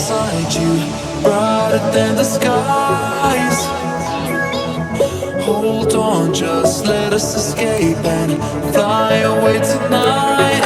inside you, brighter than the skies. Hold on, just let us escape and fly away tonight.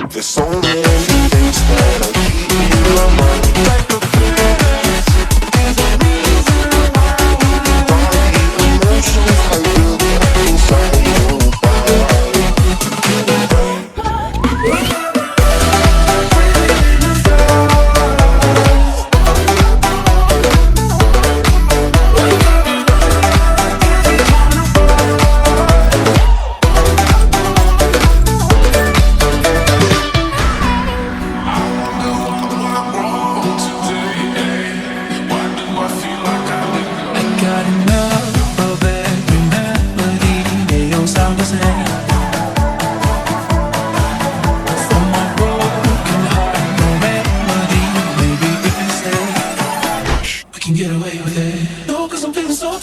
There's so many things that I keep in my mind. Like a feelings, there's a reason why we body emotions I build up inside your body. Get away with it. No, cause I'm feeling so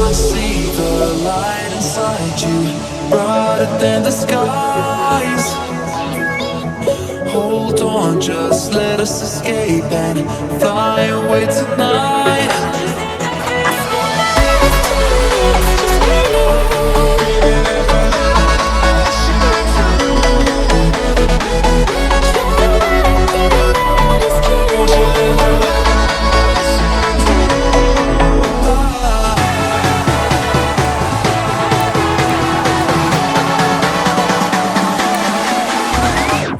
I see the light inside you, brighter than the skies. Hold on, just let us escape and fly away tonight.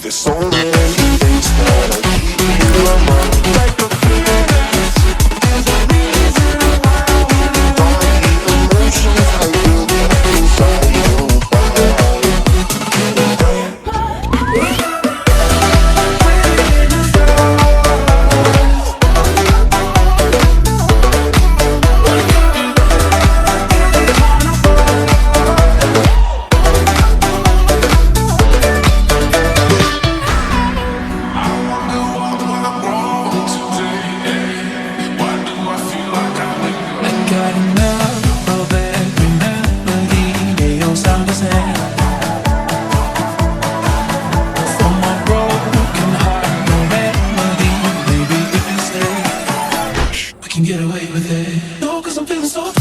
There's so many things that I keep in my mind. Like a feelings, got enough of every melody. They all sound the same. For my broken heart, no remedy. Maybe if you stay, we can get away with it. No, 'cause I'm feeling so